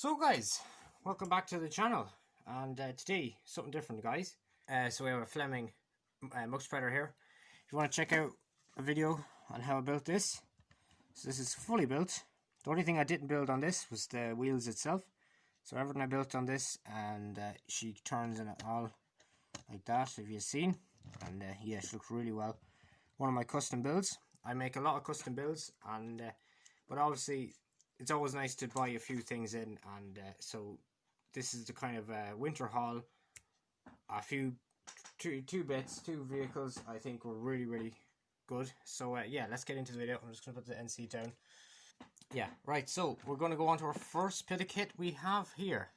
So guys, welcome back to the channel, and today something different, guys. So we have a Fleming mug spreader here. If you want to check out a video on how I built this, so this is fully built. The only thing I didn't build on this was the wheels itself. So everything I built on this, and she turns in it all like that, if you've seen. And yeah, she looks really well. One of my custom builds. I make a lot of custom builds, and but obviously it's always nice to buy a few things in, and so this is the kind of winter haul. A few two vehicles I think were really good. So yeah, let's get into the video. I'm just going to put the NC down. Yeah, right, so we're going to go on to our first bit of kit we have here.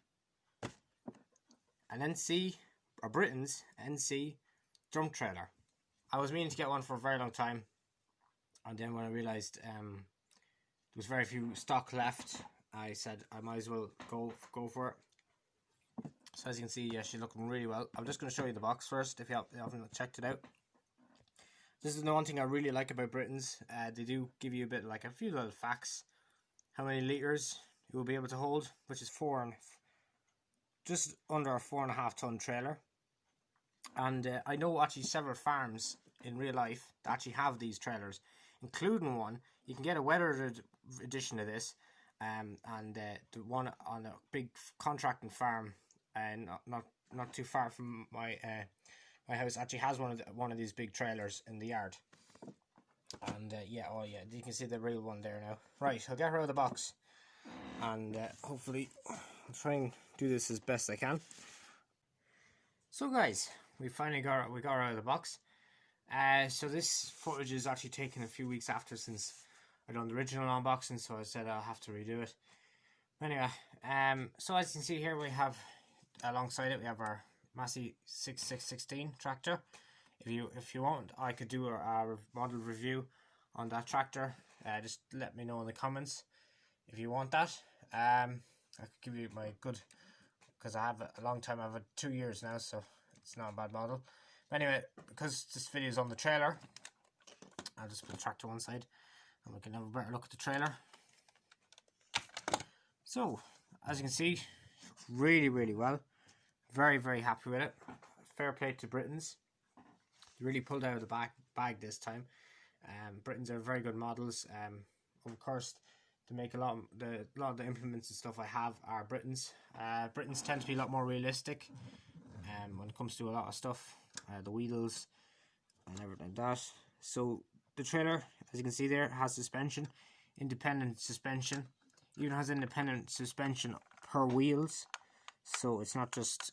An NC, or Britain's NC drum trailer. I was meaning to get one for a very long time, and then when I realised there was very few stock left, I said I might as well go for it. So as you can see, yeah, she's looking really well. I'm just going to show you the box first if you haven't checked it out. This is the one thing I really like about Britain's. They do give you a bit, like a few little facts. How many litres you will be able to hold, which is just under a 4.5 ton trailer. And I know actually several farms in real life that actually have these trailers, including one. You can get a weathered edition of this, and the one on a big contracting farm, and not too far from my house, actually has one of these big trailers in the yard. And yeah, oh yeah, you can see the real one there now. Right, I'll get her out of the box, and hopefully I'll try and do this as best I can. So guys, we finally got her out of the box. So this footage is actually taken a few weeks after, since I done the original unboxing, so I said I'll have to redo it. Anyway, so as you can see here, we have alongside it we have our Massey 6616 tractor. If you want, I could do a model review on that tractor. Just let me know in the comments if you want that. I could give you my good, because I have a long time. I have 2 years now, so it's not a bad model. But anyway, because this video is on the trailer, I'll just put the tractor one side, and we can have a better look at the trailer. So as you can see, really well. Very happy with it. Fair play to Britain's. They really pulled out of the bag this time. Britain's are very good models. Of course, to make a lot of the implements and stuff I have are Britain's. Britain's tend to be a lot more realistic when it comes to a lot of stuff. The wheels and everything like that. So the trailer, as you can see there, has suspension, independent suspension. Even has independent suspension per wheels. So it's not just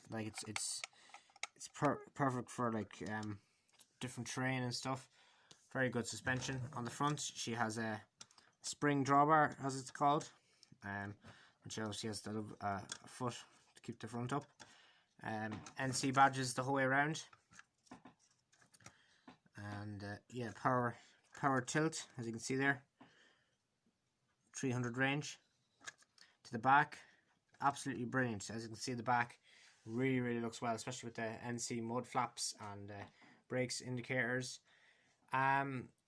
like it's perfect for like different terrain and stuff. Very good suspension. On the front, she has a spring drawbar, as it's called, which obviously has the foot to keep the front up. NC badges the whole way around, and yeah, power tilt, as you can see there, 300 range. To the back, absolutely brilliant. As you can see, the back really looks well, especially with the NC mud flaps and brakes indicators.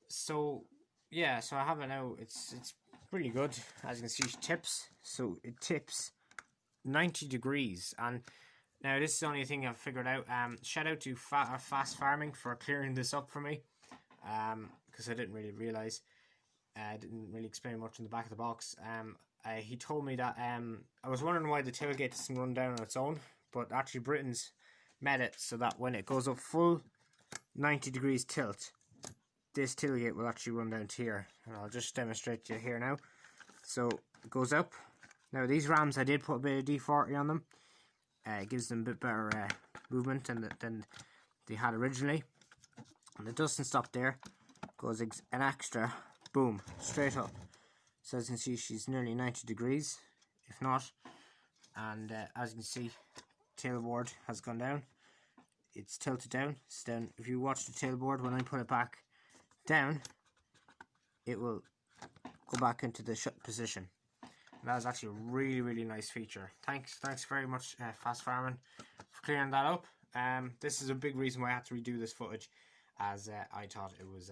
So yeah, so I have it now. It's pretty good. As you can see, it tips, so it tips 90 degrees. And now this is the only thing I've figured out. Shout out to Fast Farming for clearing this up for me, because I didn't really realise. I didn't really explain much in the back of the box. He told me that I was wondering why the tailgate doesn't run down on its own, but actually Britain's made it so that when it goes up full 90 degrees tilt, this tailgate will actually run down to here, and I'll just demonstrate to you here now. So it goes up. Now these rams, I did put a bit of D40 on them. It gives them a bit better movement than they had originally. And it doesn't stop there. Goes an extra, boom, straight up. So as you can see, she's nearly 90 degrees, if not. And as you can see, tailboard has gone down. It's tilted down. It's down. If you watch the tailboard, when I put it back down, it will go back into the shut position. And that is actually a really nice feature. Thanks very much, Fast Farming, for clearing that up. This is a big reason why I had to redo this footage, as I thought it was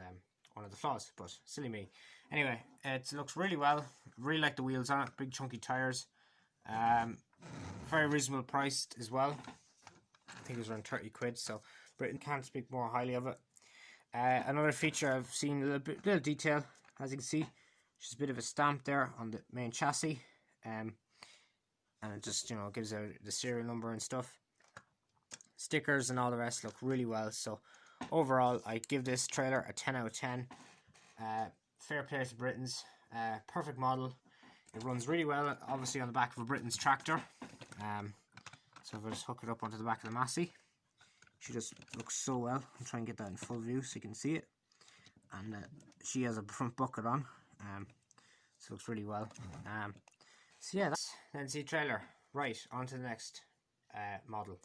one of the flaws, but silly me. Anyway, it looks really well. Really like the wheels on it, big chunky tires. Very reasonable priced as well. I think it was around 30 quid, so Britain can't speak more highly of it. Another feature I've seen, a little detail, as you can see, just a bit of a stamp there on the main chassis, and it just, you know, gives out the serial number and stuff. Stickers and all the rest look really well, so overall I give this trailer a 10 out of 10. Fair play to Britons. Perfect model. It runs really well, obviously on the back of a Britain's tractor. So if I just hook it up onto the back of the Massey, she just looks so well. I'll try and get that in full view so you can see it. And she has a front bucket on, so it looks really well. So yeah, that's the NC trailer. Right, on to the next model.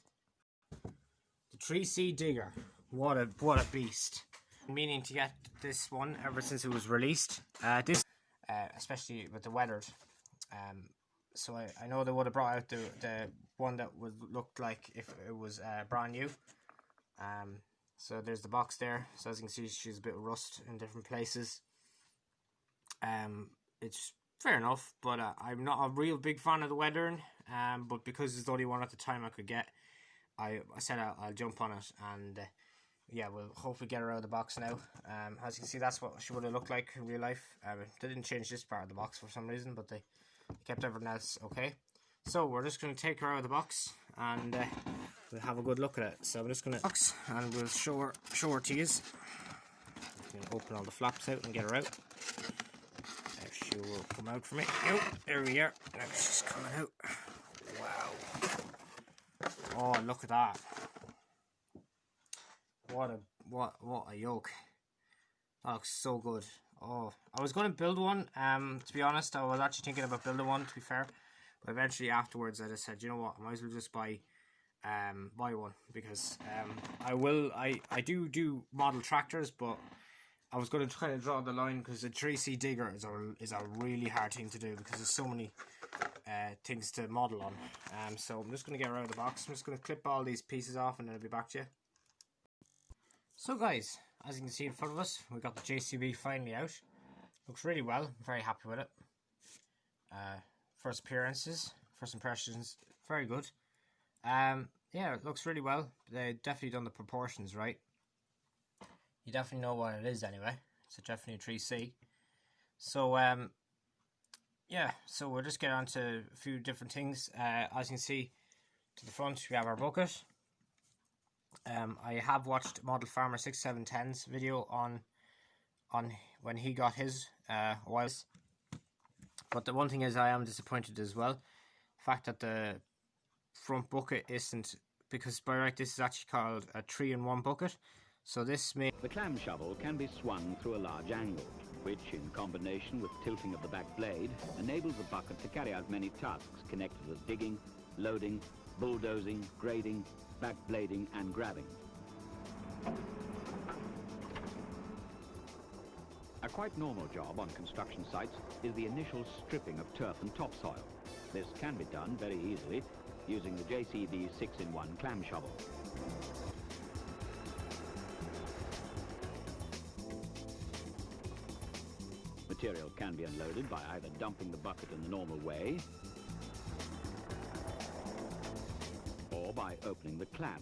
The 3C Digger. What a beast. Meaning to get this one ever since it was released. Especially with the weathered. So I know they would have brought out the one that would look like if it was brand new. So there's the box there. So as you can see, she's a bit of rust in different places. It's fair enough, but I'm not a real big fan of the weathering. But because it's the only one at the time I could get, I said I'll jump on it, and yeah, we'll hopefully get her out of the box now. As you can see, that's what she would have looked like in real life. They didn't change this part of the box for some reason, but they kept everything else okay. So we're just going to take her out of the box, and we'll have a good look at it. So I'm just going to box, and we'll show her to you. Open all the flaps out and get her out. There she will come out for me. Oh, there we are. Now she's coming out. Wow. Oh, look at that. What a yoke. That looks so good. Oh, I was going to build one. To be honest, I was actually thinking about building one, to be fair. But eventually afterwards I just said, you know what, I might as well just buy one, because I do model tractors, but I was going to try to draw the line, because the 3C Digger is a really hard thing to do, because there's so many things to model on. So I'm just going to get her out of the box. I'm just going to clip all these pieces off, and then I'll be back to you. So guys, as you can see in front of us, we got the JCB finally out. Looks really well. I'm very happy with it. First impressions, very good. Yeah, it looks really well. They definitely done the proportions right. You definitely know what it is anyway. It's definitely a 3C. So yeah, so we'll just get on to a few different things. As you can see, to the front we have our bucket. I have watched Model Farmer 6710's video on when he got his oils. But the one thing is, I am disappointed as well. The fact that the front bucket isn't, because by right this is actually called a 3-in-1 bucket. So this may... The clam shovel can be swung through a large angle, which in combination with tilting of the back blade enables the bucket to carry out many tasks connected with digging, loading, bulldozing, grading, back blading and grabbing. A quite normal job on construction sites is the initial stripping of turf and topsoil. This can be done very easily using the JCB 6-in-1 clam shovel. Material can be unloaded by either dumping the bucket in the normal way or by opening the clam.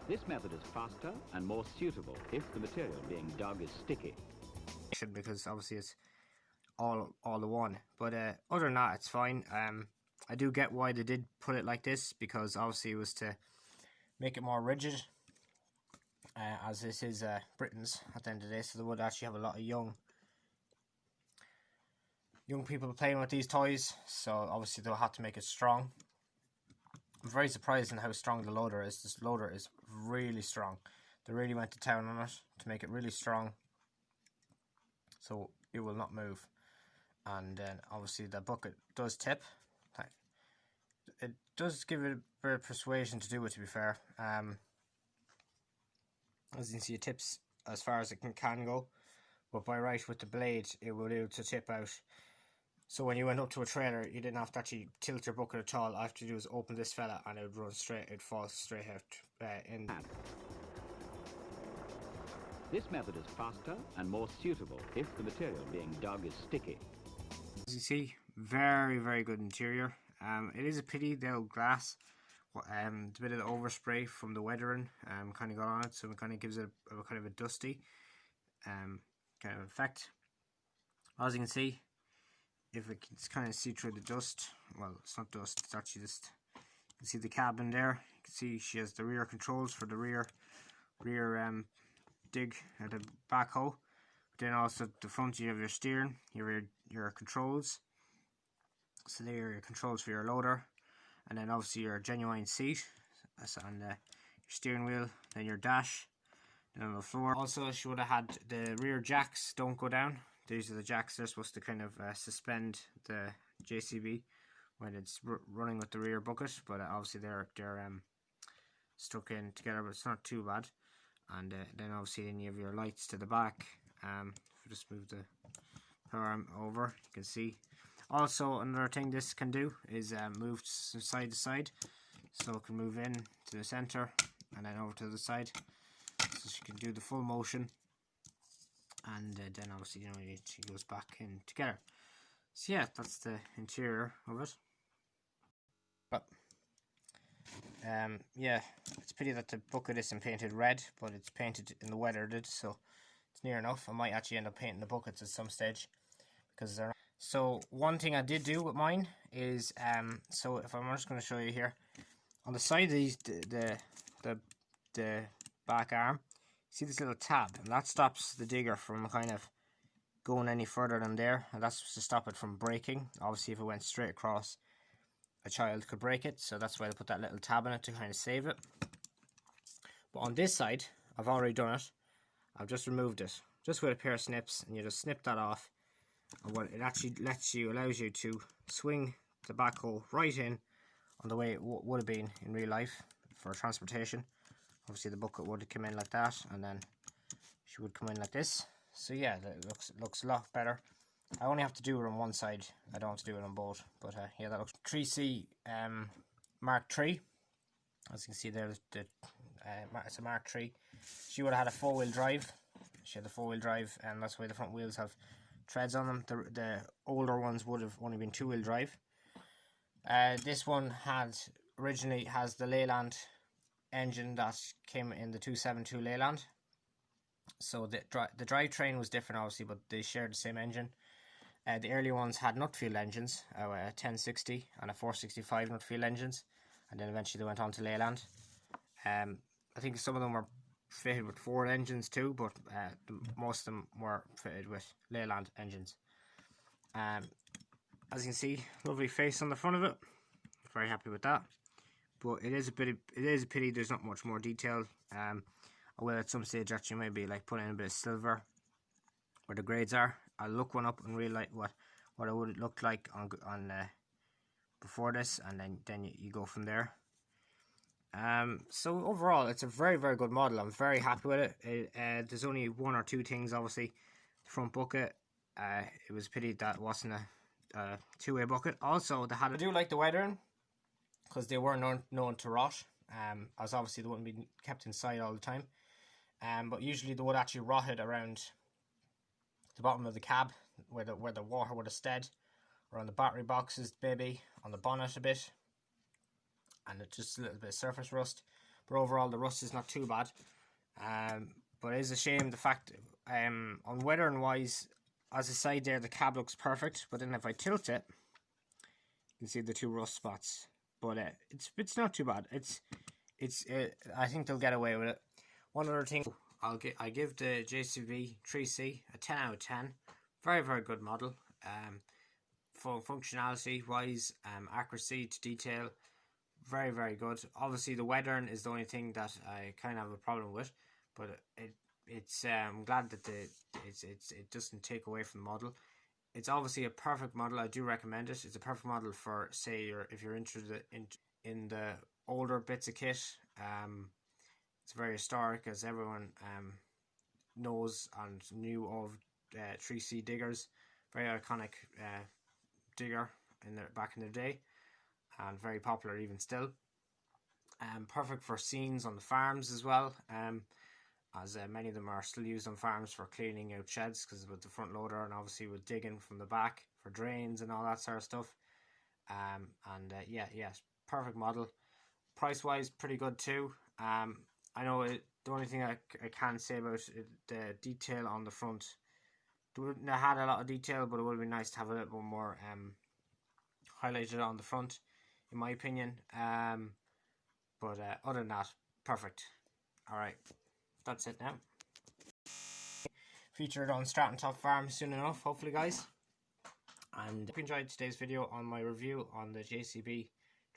This method is faster and more suitable if the material being dug is sticky. Because obviously it's all the one, but other than that it's fine. I do get why they did put it like this, because obviously it was to make it more rigid, as this is Britain's at the end of the day, so they would actually have a lot of young people playing with these toys, so obviously they'll have to make it strong. I'm very surprised in how strong the loader is. This loader is really strong. They really went to town on it to make it really strong, so it will not move. And then obviously the bucket does tip. It does give it a bit of persuasion to do it, to be fair. As you can see, it tips as far as it can go, but by right with the blade it will be able to tip out. So when you went up to a trailer, you didn't have to actually tilt your bucket at all. All you have to do is open this fella and it would run straight, it'd fall straight out in. This method is faster and more suitable if the material being dug is sticky. As you see, Very, very good interior. It is a pity the old glass, the bit of the overspray from the weathering kind of got on it, so it kind of gives it a kind of a dusty kind of effect. As you can see, if it can kind of see through the dust, well, it's not dust, it's actually just, you can see the cabin there. You can see she has the rear controls for the rear dig at the backhoe. But then also the front, you have your steering, your controls. So there are your controls for your loader, and then obviously your genuine seat. That's on your steering wheel, then your dash, then on the floor. Also, she would have had the rear jacks don't go down. These are the jacks. They're supposed to kind of suspend the JCB when it's running with the rear bucket, but obviously they're stuck in together, but it's not too bad. And then obviously then you have your lights to the back. Just move the power arm over, you can see. Also, another thing this can do is move side to side, so it can move in to the center and then over to the side, so she can do the full motion. And then obviously, you know, she goes back in together. So yeah, that's the interior of it. But yeah, it's a pity that the bucket isn't painted red, but it's painted in the weathered, so it's near enough. I might actually end up painting the buckets at some stage because they're not. So one thing I did do with mine is so if I'm just going to show you here on the side of these, the back arm, see this little tab, and that stops the digger from kind of going any further than there, and that's to stop it from breaking. Obviously if it went straight across, a child could break it, so that's why I put that little tab in it to kind of save it. But on this side, I've already done it. I've just removed it just with a pair of snips, and you just snip that off, and what it actually allows you to swing the backhoe right in on the way it would have been in real life for transportation. Obviously the bucket would have come in like that, and then she would come in like this. So yeah, it looks a lot better. I only have to do it on one side, I don't have to do it on both. But yeah, that looks 3C Mark III. As you can see there, it's a Mark III. She would have had a 4-wheel drive. She had the 4-wheel drive, and that's why the front wheels have treads on them. The older ones would have only been 2-wheel drive. This one originally has the Leyland engine that came in the 272 Leyland. So the drivetrain was different obviously, but they shared the same engine. The earlier ones had Nutfield engines, a 1060 and a 465 Nutfield engines, and then eventually they went on to Leyland. I think some of them were fitted with Ford engines too, but most of them were fitted with Leyland engines. As you can see, lovely face on the front of it. Very happy with that. But it is a pity there's not much more detail. I will at some stage actually maybe like put in a bit of silver where the grades are. I'll look one up and really like what it would look like on before this, and then you go from there. So overall, it's a very, very good model. I'm very happy with it. There's only one or two things, obviously. The front bucket, it was a pity that wasn't a two-way bucket. Also, I do like the weathering, because they were known to rot, as obviously they wouldn't be kept inside all the time. But usually they would actually rot it around the bottom of the cab, where the water would have stayed, or on the battery boxes, maybe on the bonnet a bit, and it's just a little bit of surface rust. But overall, the rust is not too bad. But it is a shame the fact on weathering wise, as a side there, the cab looks perfect. But then if I tilt it, you can see the two rust spots. But it's not too bad. I think they'll get away with it. One other thing, I give the JCB 3C a 10 out of 10. Very, very good model. For functionality wise, accuracy to detail, very, very good. Obviously the weathering is the only thing that I kind of have a problem with, but I'm glad that it doesn't take away from the model. It's obviously a perfect model. I do recommend it. It's a perfect model for, say, if you're interested in the older bits of kit. It's very historic, as everyone knows and knew of 3C diggers. Very iconic digger back in the day, and very popular even still. Perfect for scenes on the farms as well, as many of them are still used on farms for cleaning out sheds, because with the front loader and obviously with digging from the back for drains and all that sort of stuff. Yeah, perfect model. Price wise, pretty good too. I know the only thing I can say about it, the detail on the front. It had a lot of detail, but it would be nice to have a little more highlighted on the front, in my opinion. But other than that, perfect. Alright, that's it now. Featured on Stratton Top Farm soon enough, hopefully, guys. And hope you enjoyed today's video on my review on the JCB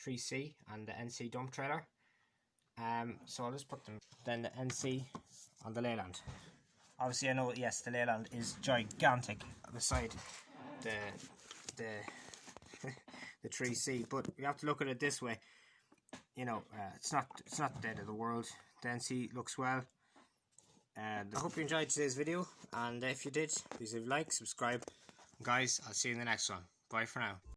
3C and the NC dump trailer. So I'll just put them. Then the NC on the Leyland. Obviously, I know, yes, the Leyland is gigantic beside the the 3C, but we have to look at it this way. You know, it's not the end of the world. The NC looks well. I hope you enjoyed today's video, and if you did, please leave a like, subscribe. Guys, I'll see you in the next one. Bye for now.